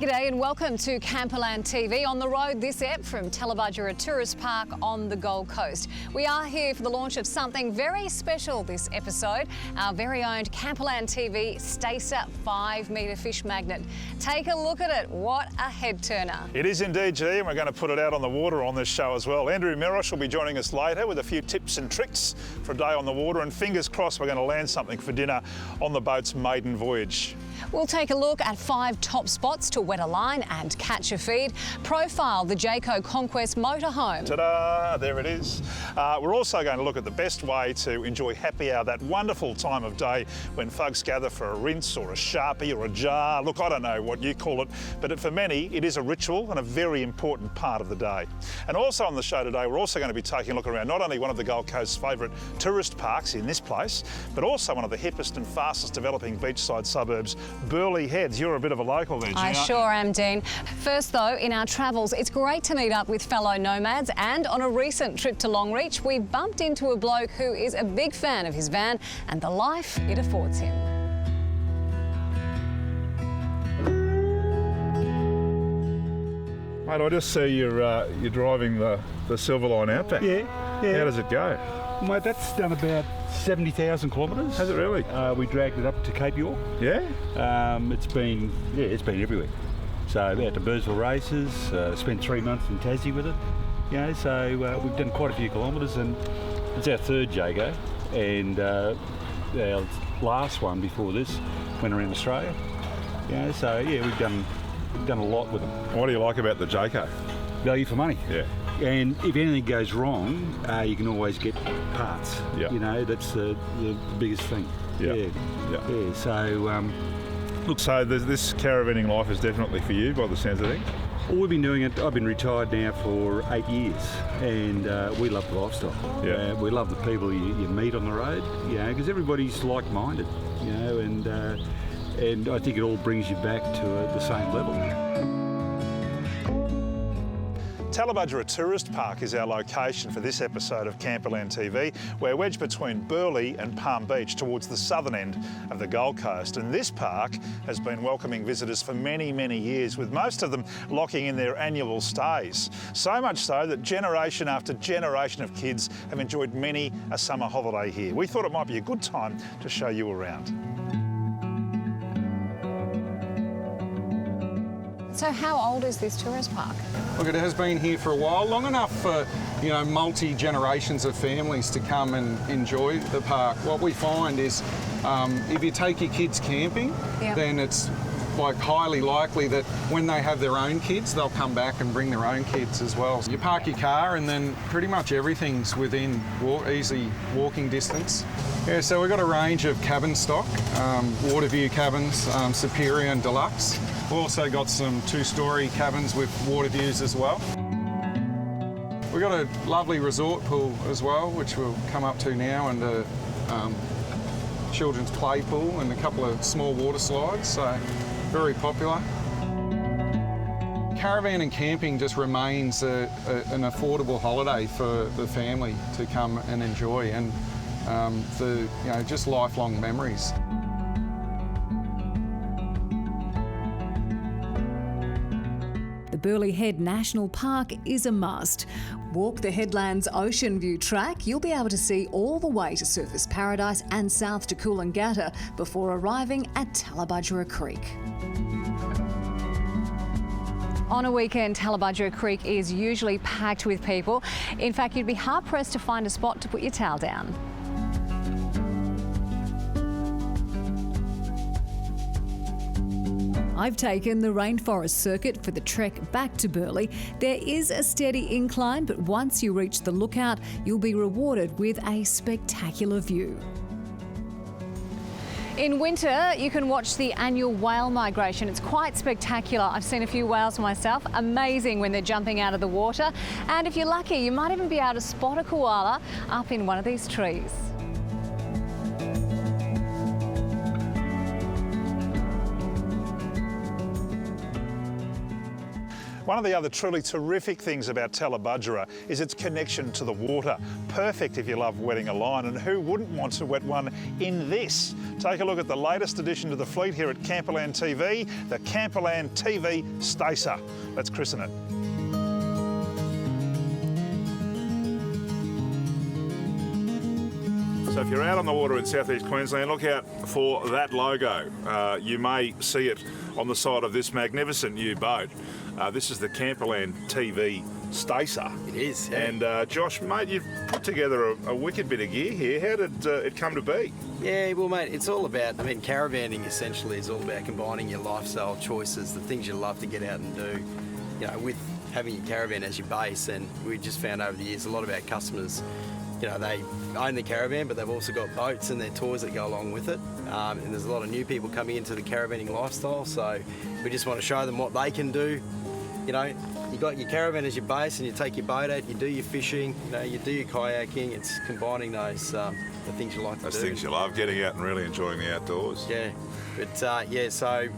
G'day and welcome to Camperland TV. On the road this ep from Tallebudgera Tourist Park on the Gold Coast. We are here for the launch of something very special this episode, our very own Camperland TV Stacer 5-metre fish magnet. Take a look at it. What a head turner. It is indeed, G, and we're going to put it out on the water on this show as well. Andrew Merosh will be joining us later with a few tips and tricks for a day on the water, and fingers crossed we're going to land something for dinner on the boat's maiden voyage. We'll take a look at 5 top spots to wet a line and catch a feed, profile the Jayco Conquest Motorhome. Ta-da, there it is. We're also going to look at the best way to enjoy happy hour, that wonderful time of day when folks gather for a rinse or a Sharpie or a jar. Look, I don't know what you call it, but for many it is a ritual and a very important part of the day. And also on the show today, we're also going to be taking a look around not only one of the Gold Coast's favourite tourist parks in this place, but also one of the hippest and fastest developing beachside suburbs, Burleigh Heads. You're a bit of a local there, Gina. I sure am, Dean. First though, in our travels, it's great to meet up with fellow nomads, and on a recent trip to Longreach, we bumped into a bloke who is a big fan of his van and the life it affords him. Mate, I just see you're driving the Silverline Outback. Yeah. How does it go? Mate, that's done about 70,000 kilometres. Has it really? We dragged it up to Cape York. Yeah? It's been everywhere. So out to Burleigh races, spent 3 months in Tassie with it. You know, so we've done quite a few kilometres, and it's our third Jayco, and our last one before this went around Australia. You know, so yeah, we've done a lot with them. What do you like about the Jayco? Value for money. Yeah. And if anything goes wrong, you can always get parts. Yeah. You know, that's the biggest thing. Yeah. Yeah. So, Look, so this caravanning life is definitely for you by the sounds of things. we've been doing it. I've been retired now for 8 years, and we love the lifestyle. Yeah. We love the people you meet on the road. You know, because everybody's like-minded. You know, and I think it all brings you back to the same level. Tallebudgera Tourist Park is our location for this episode of Camperland TV. We're wedged between Burleigh and Palm Beach towards the southern end of the Gold Coast, and this park has been welcoming visitors for many, many years, with most of them locking in their annual stays. So much so that generation after generation of kids have enjoyed many a summer holiday here. We thought it might be a good time to show you around. So how old is this tourist park? Look, it has been here for a while, long enough for, you know, multi-generations of families to come and enjoy the park. What we find is if you take your kids camping, then it's like highly likely that when they have their own kids, they'll come back and bring their own kids as well. So you park your car and then pretty much everything's within easy walking distance. Yeah, so we've got a range of cabin stock, water view cabins, Superior and Deluxe. We've also got some 2-storey cabins with water views as well. We've got a lovely resort pool as well, which we'll come up to now, and a children's play pool and a couple of small water slides, so very popular. Caravan and camping just remains an affordable holiday for the family to come and enjoy, and just lifelong memories. The Burleigh Head National Park is a must. Walk the Headlands Ocean View track. You'll be able to see all the way to Surfers Paradise and south to Coolangatta before arriving at Tallebudgera Creek. On a weekend, Tallebudgera Creek is usually packed with people. In fact, you'd be hard-pressed to find a spot to put your towel down. I've taken the Rainforest Circuit for the trek back to Burleigh. There is a steady incline, but once you reach the lookout, you'll be rewarded with a spectacular view. In winter, you can watch the annual whale migration. It's quite spectacular. I've seen a few whales myself. Amazing when they're jumping out of the water. And if you're lucky, you might even be able to spot a koala up in one of these trees. One of the other truly terrific things about Tallebudgera is its connection to the water. Perfect if you love wetting a line, and who wouldn't want to wet one in this? Take a look at the latest addition to the fleet here at Camperland TV, the Camperland TV Stacer. Let's christen it. So if you're out on the water in southeast Queensland, look out for that logo. You may see it on the side of this magnificent new boat. This is the Camperland TV Stacer. It is, yeah. And Josh, mate, you've put together a wicked bit of gear here. How did it come to be? Yeah, well, mate, it's all about, caravanning essentially is all about combining your lifestyle choices, the things you love to get out and do, with having your caravan as your base. And we just found over the years, a lot of our customers, they own the caravan, but they've also got boats and their toys that go along with it. And there's a lot of new people coming into the caravanning lifestyle, so we just want to show them what they can do. You got your caravan as your base, and you take your boat out, you do your fishing, you do your kayaking. It's combining those the things you like to do. Those things you love, getting out and really enjoying the outdoors. Yeah, but so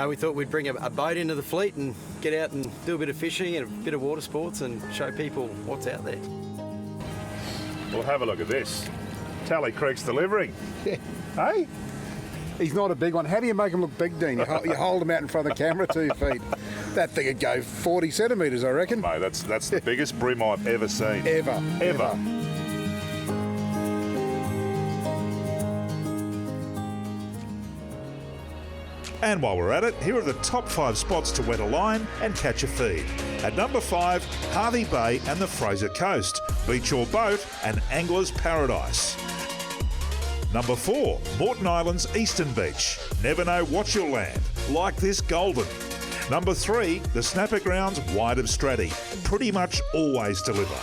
we thought we'd bring a boat into the fleet and get out and do a bit of fishing and a bit of water sports and show people what's out there. Well, have a look at this. Tally Creek's delivering. Yeah. Hey? He's not a big one. How do you make him look big, Dean? You hold him out in front of the camera 2 feet. That thing would go 40 centimetres, I reckon. Mate, that's the biggest brim I've ever seen. Ever. And while we're at it, here are the top 5 spots to wet a line and catch a feed. At number 5, Harvey Bay and the Fraser Coast. Beach your boat and angler's paradise. Number 4, Moreton Island's Eastern Beach. Never know what you'll land. Like this golden. Number 3, the Snapper Grounds wide of Stratty. Pretty much always deliver.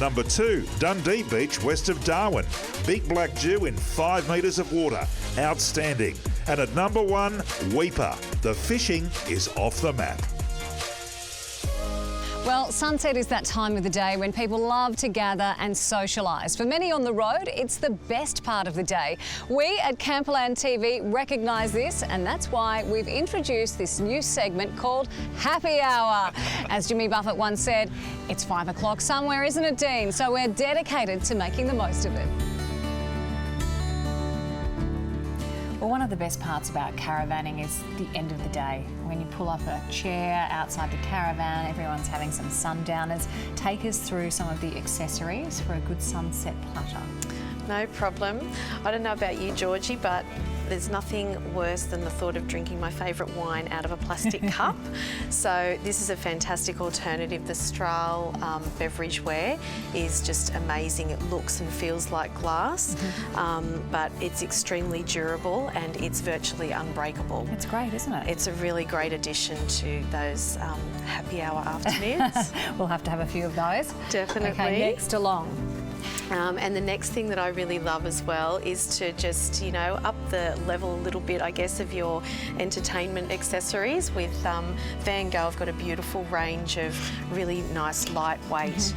Number 2, Dundee Beach west of Darwin. Big black dew in 5 metres of water. Outstanding. And at number 1, Weeper. The fishing is off the map. Well, sunset is that time of the day when people love to gather and socialise. For many on the road, it's the best part of the day. We at Camperland TV recognise this, and that's why we've introduced this new segment called Happy Hour. As Jimmy Buffett once said, it's 5 o'clock somewhere, isn't it, Dean? So we're dedicated to making the most of it. Well, one of the best parts about caravanning is the end of the day. When you pull up a chair outside the caravan, everyone's having some sundowners. Take us through some of the accessories for a good sunset platter. No problem. I don't know about you, Georgie, but there's nothing worse than the thought of drinking my favourite wine out of a plastic cup. So this is a fantastic alternative. The straw beverage ware is just amazing. It looks and feels like glass, but it's extremely durable and it's virtually unbreakable. It's great, isn't it? It's a really great addition to those happy hour afternoons. We'll have to have a few of those. Definitely. Okay, next along. And the next thing that I really love as well is to just, up the level a little bit, I guess, of your entertainment accessories. With Van Gogh, I've got a beautiful range of really nice lightweight,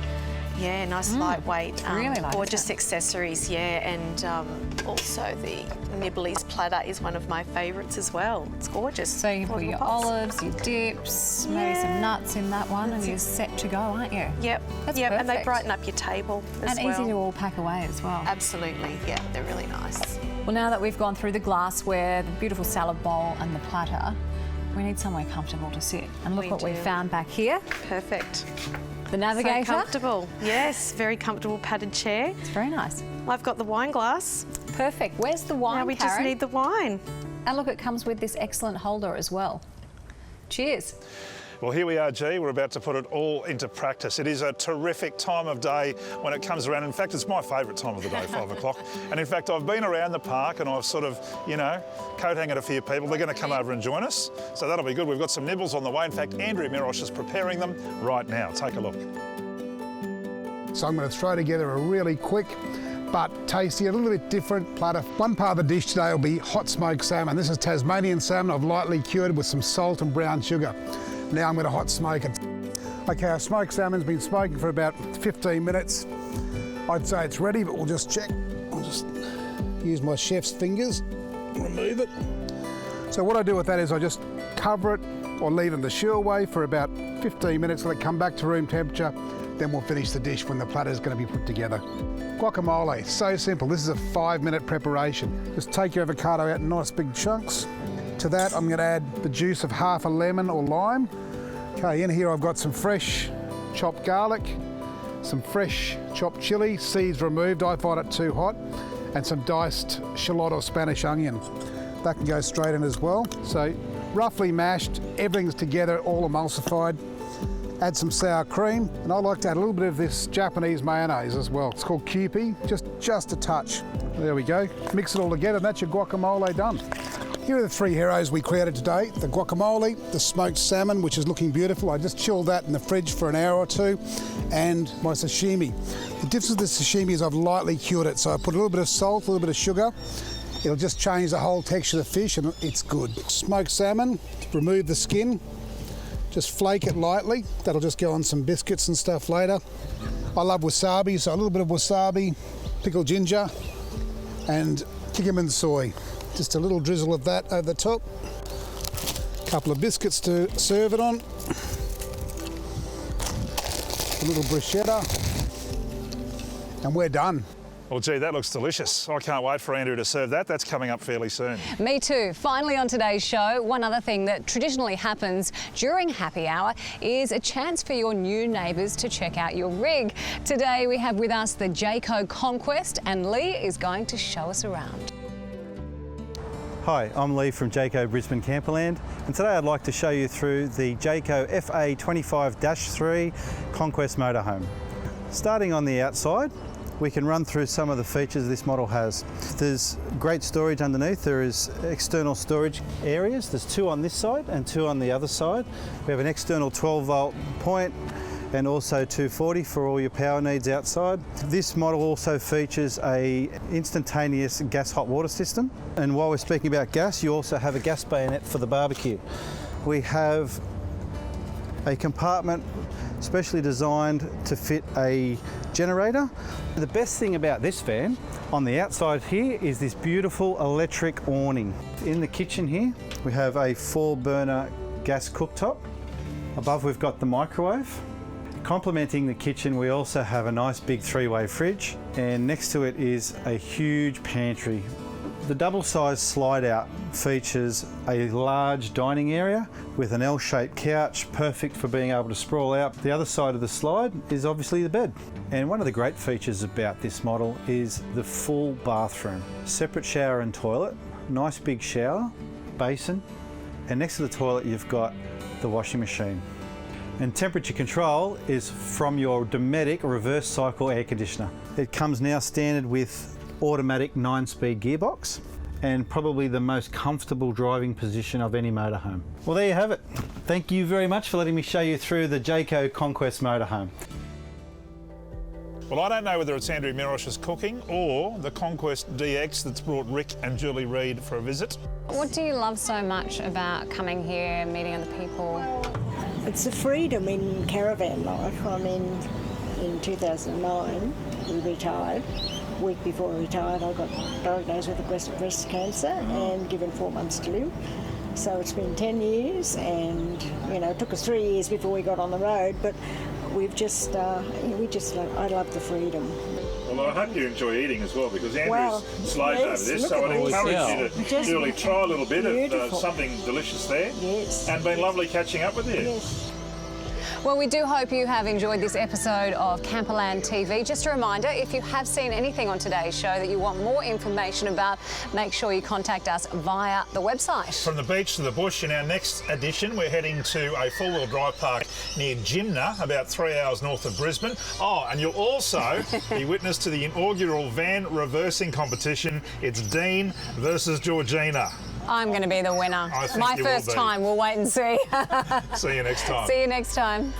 lightweight, really like gorgeous that. Accessories, and also the Nibbley's platter is one of my favourites as well. It's gorgeous. So you can put your olives, your dips, maybe some nuts in that one, and you're set to go, aren't you? Yep. That's yep. perfect. And they brighten up your table as well. And easy to all pack away as well. Absolutely. Yeah, they're really nice. Well, now that we've gone through the glassware, the beautiful salad bowl and the platter, we need somewhere comfortable to sit. And look what we've found back here. Perfect. The navigator. So comfortable. Yes, very comfortable padded chair. It's very nice. I've got the wine glass. Perfect. Where's the wine, Now we just need the wine. And look, it comes with this excellent holder as well. Cheers. Well, here we are, G. We're about to put it all into practice. It is a terrific time of day when it comes around. In fact, it's my favourite time of the day, 5 o'clock. And in fact, I've been around the park and I've sort of, coat-hanged a few people. They're going to come over and join us. So that'll be good. We've got some nibbles on the way. In fact, Andrew Mirosh is preparing them right now. Take a look. So I'm going to throw together a really quick but tasty, a little bit different platter. One part of the dish today will be hot smoked salmon. This is Tasmanian salmon I've lightly cured with some salt and brown sugar. Now I'm going to hot smoke it. Okay, our smoked salmon's been smoking for about 15 minutes. I'd say it's ready, but we'll just check. I'll just use my chef's fingers, remove it. So what I do with that is I just cover it or leave them the shore away for about 15 minutes, let it come back to room temperature, then we'll finish the dish when the platter is going to be put together. Guacamole, so simple. This is a 5-minute preparation. Just take your avocado out in nice big chunks. To that, I'm going to add the juice of half a lemon or lime. Okay, in here I've got some fresh chopped garlic, some fresh chopped chilli, seeds removed, I find it too hot, and some diced shallot or Spanish onion. That can go straight in as well. So roughly mashed, everything's together, all emulsified. Add some sour cream, and I like to add a little bit of this Japanese mayonnaise as well. It's called Kewpie, just a touch. There we go. Mix it all together and that's your guacamole done. Here are the 3 heroes we created today. The guacamole, the smoked salmon, which is looking beautiful. I just chilled that in the fridge for an hour or 2, and my sashimi. The difference with the sashimi is I've lightly cured it, so I put a little bit of salt, a little bit of sugar. It'll just change the whole texture of the fish and it's good. Smoked salmon, remove the skin, just flake it lightly. That'll just go on some biscuits and stuff later. I love wasabi, so a little bit of wasabi, pickled ginger, and kikkoman soy. Just a little drizzle of that over the top. A couple of biscuits to serve it on. A little bruschetta. And we're done. Well, gee, that looks delicious. I can't wait for Andrew to serve that. That's coming up fairly soon. Me too. Finally on today's show, one other thing that traditionally happens during happy hour is a chance for your new neighbours to check out your rig. Today we have with us the Jayco Conquest, and Lee is going to show us around. Hi, I'm Lee from Jayco Brisbane Camperland, and today I'd like to show you through the Jayco FA25-3 Conquest Motorhome. Starting on the outside, we can run through some of the features this model has. There's great storage underneath. There is external storage areas. There's 2 on this side and 2 on the other side. We have an external 12-volt point and also 240 for all your power needs outside. This model also features a instantaneous gas hot water system. And while we're speaking about gas, you also have a gas bayonet for the barbecue. We have a compartment specially designed to fit a generator. The best thing about this van on the outside here is this beautiful electric awning. In the kitchen here, we have a 4-burner gas cooktop. Above we've got the microwave. Complementing the kitchen, we also have a nice big 3-way fridge, and next to it is a huge pantry. The double-sized slide-out features a large dining area with an L-shaped couch, perfect for being able to sprawl out. The other side of the slide is obviously the bed. And one of the great features about this model is the full bathroom. Separate shower and toilet, nice big shower, basin, and next to the toilet you've got the washing machine. And temperature control is from your Dometic reverse cycle air conditioner. It comes now standard with automatic 9-speed gearbox and probably the most comfortable driving position of any motorhome. Well, there you have it. Thank you very much for letting me show you through the Jayco Conquest Motorhome. Well, I don't know whether it's Andrew Mirosh's cooking or the Conquest DX that's brought Rick and Julie Reid for a visit. What do you love so much about coming here, meeting other people? It's the freedom in caravan life. I mean, in 2009, we retired. A week before I retired, I got diagnosed with aggressive breast cancer and given 4 months to live. So it's been 10 years, and you know, it took us 3 years before we got on the road, but we've just, I love the freedom. Well, I hope you enjoy eating as well, because Andrew's Well, slaved yes, over this, look so at I'd this. encourage you to Just really try a little bit of beautiful. something delicious there. Yes. And been lovely catching up with you. Yes. Well, we do hope you have enjoyed this episode of Camperland TV. Just a reminder, if you have seen anything on today's show that you want more information about, make sure you contact us via the website. From the beach to the bush, in our next edition, we're heading to a four-wheel drive park near Jimna, about 3 hours north of Brisbane. Oh, and you'll also be witness to the inaugural van reversing competition. It's Dean versus Georgina. I'm going to be the winner. I think My you will first be. time. We'll wait and see. See you next time. See you next time.